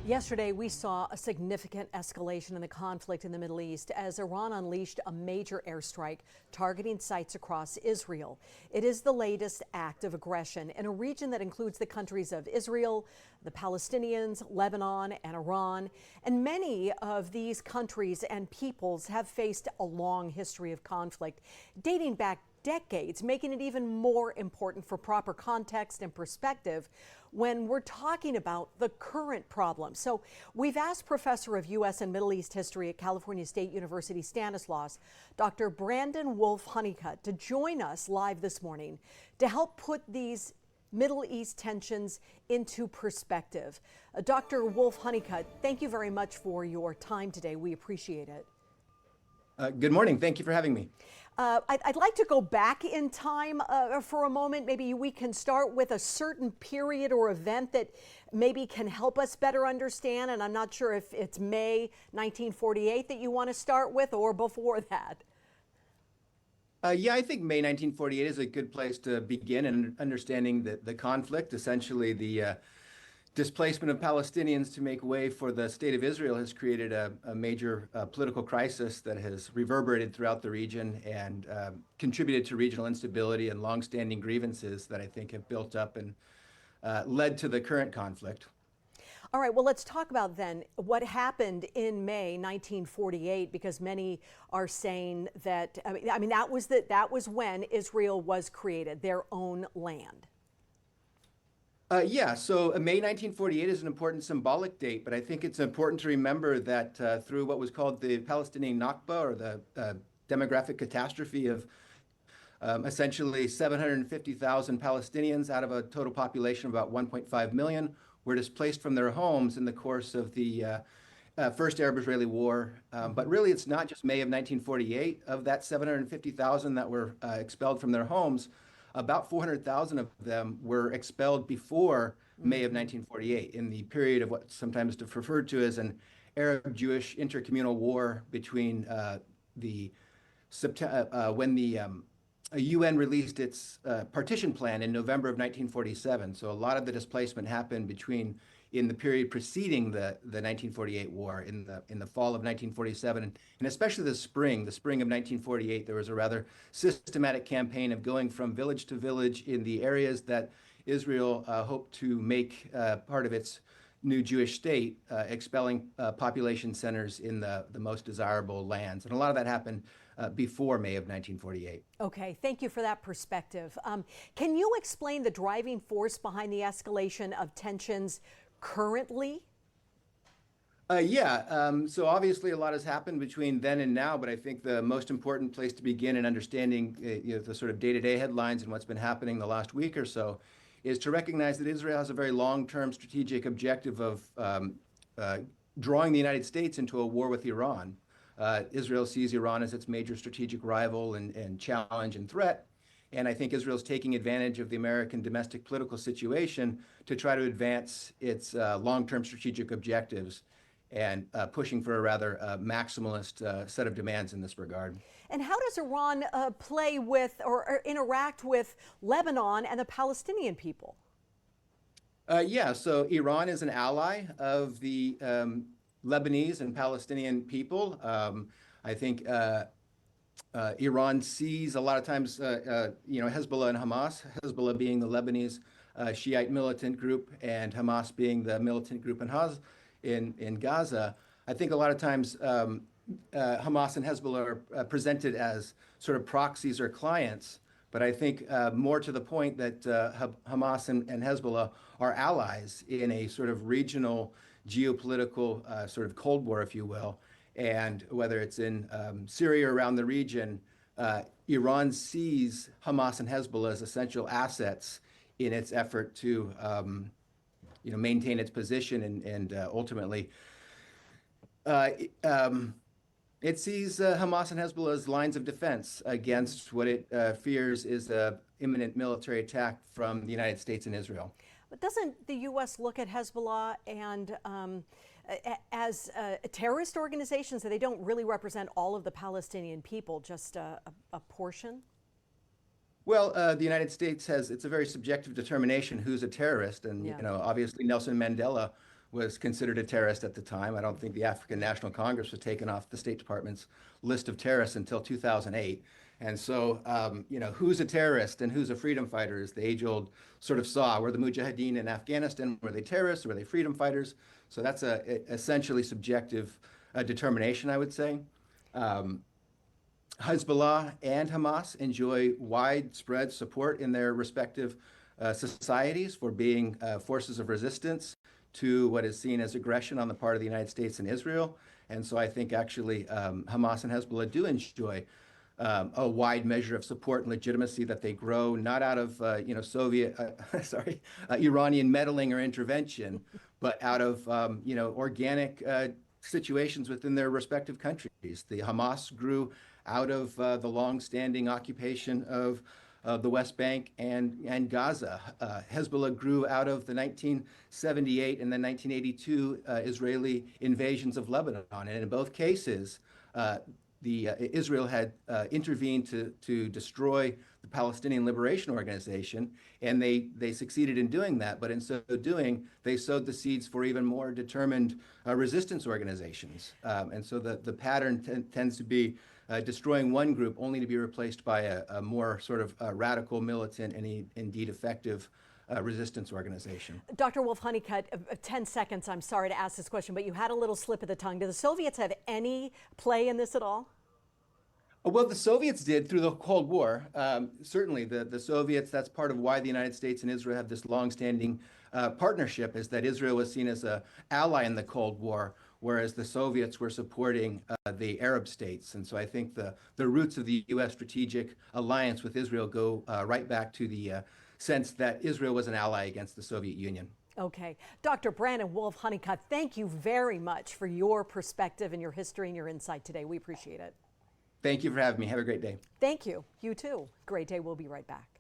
Yesterday, we saw a significant escalation in the conflict in the Middle East as Iran unleashed a major airstrike targeting sites across Israel. It is the latest act of aggression in a region that includes the countries of Israel, the Palestinians, Lebanon, and Iran. And many of these countries and peoples have faced a long history of conflict dating back decades, making it even more important for proper context and perspective when we're talking about the current problem. So we've asked Professor of U.S. and Middle East History at California State University, Stanislaus, Dr. Brandon Wolfe-Hunnicutt, to join us live this morning to help put these Middle East tensions into perspective. Dr. Wolfe-Hunnicutt, thank you very much for your time today. We appreciate it. Good morning. Thank you for having me. I'd like to go back in time for a moment. Maybe we can start with a certain period or event that maybe can help us better understand. And I'm not sure if it's May 1948 that you want to start with or before that. Yeah, I think May 1948 is a good place to begin in understanding the conflict. Essentially, the displacement of Palestinians to make way for the state of Israel has created a major political crisis that has reverberated throughout the region and contributed to regional instability and longstanding grievances that I think have built up and led to the current conflict. All right, well, let's talk about then what happened in May 1948, because many are saying that, I mean that was when Israel was created, their own land. Yeah, so May 1948 is an important symbolic date, but I think it's important to remember that through what was called the Palestinian Nakba, or the demographic catastrophe of essentially 750,000 Palestinians out of a total population of about 1.5 million were displaced from their homes in the course of the First Arab-Israeli War. But really, it's not just May of 1948. Of that 750,000 that were expelled from their homes, about 400,000 of them were expelled before May of 1948, in the period of what's sometimes referred to as an Arab-Jewish intercommunal war between when the UN released its partition plan in November of 1947. So a lot of the displacement happened in the period preceding the 1948 war, in the fall of 1947, and especially the spring of 1948. There was a rather systematic campaign of going from village to village in the areas that Israel hoped to make part of its new Jewish state, expelling population centers in the most desirable lands. And a lot of that happened before May of 1948. Okay, thank you for that perspective. Can you explain the driving force behind the escalation of tensions currently? So obviously a lot has happened between then and now, but I think the most important place to begin in understanding the sort of day-to-day headlines and what's been happening the last week or so is to recognize that Israel has a very long-term strategic objective of drawing the United States into a war with Iran. Israel sees Iran as its major strategic rival and challenge and threat. And I think Israel's taking advantage of the American domestic political situation to try to advance its long-term strategic objectives and pushing for a rather maximalist set of demands in this regard. And how does Iran play with or interact with Lebanon and the Palestinian people? So Iran is an ally of the Lebanese and Palestinian people. I think Iran sees a lot of times, Hezbollah and Hamas, Hezbollah being the Lebanese Shiite militant group and Hamas being the militant group in Gaza. I think a lot of times Hamas and Hezbollah are presented as sort of proxies or clients, but I think more to the point that Hamas and Hezbollah are allies in a sort of regional geopolitical sort of Cold War, if you will. And whether it's in Syria or around the region, Iran sees Hamas and Hezbollah as essential assets in its effort to maintain its position and ultimately it sees Hamas and Hezbollah as lines of defense against what it fears is an imminent military attack from the United States and Israel. But doesn't the U.S. look at Hezbollah and as terrorist organizations, that they don't really represent all of the Palestinian people, just a portion? Well, the United States it's a very subjective determination who's a terrorist. And, Yeah. obviously Nelson Mandela was considered a terrorist at the time. I don't think the African National Congress was taken off the State Department's list of terrorists until 2008. And so, who's a terrorist and who's a freedom fighter is the age-old sort of saw. Were the Mujahideen in Afghanistan, were they terrorists or were they freedom fighters? So that's a essentially subjective determination, I would say. Hezbollah and Hamas enjoy widespread support in their respective societies for being forces of resistance to what is seen as aggression on the part of the United States and Israel. And so I think actually Hamas and Hezbollah do enjoy a wide measure of support and legitimacy that they grow not out of Iranian meddling or intervention, but out of organic situations within their respective countries. The Hamas grew out of the long-standing occupation of the West Bank and Gaza. Hezbollah grew out of the 1978 and then 1982 Israeli invasions of Lebanon. And in both cases, Israel had intervened to destroy the Palestinian Liberation Organization, and they succeeded in doing that. But in so doing, they sowed the seeds for even more determined resistance organizations. And so the pattern tends to be destroying one group only to be replaced by a more sort of radical, militant, and indeed effective resistance organization. Dr. Wolfe-Hunnicutt, 10 seconds. I'm sorry to ask this question, but you had a little slip of the tongue. Do the Soviets have any play in this at all? Well, the Soviets did through the Cold War. Certainly, the Soviets, that's part of why the United States and Israel have this longstanding partnership, is that Israel was seen as an ally in the Cold War, whereas the Soviets were supporting the Arab states. And so I think the roots of the U.S. strategic alliance with Israel go right back to the sense that Israel was an ally against the Soviet Union. Okay. Dr. Brandon Wolfe-Hunnicutt, thank you very much for your perspective and your history and your insight today. We appreciate it. Thank you for having me. Have a great day. Thank you. You too. Great day. We'll be right back.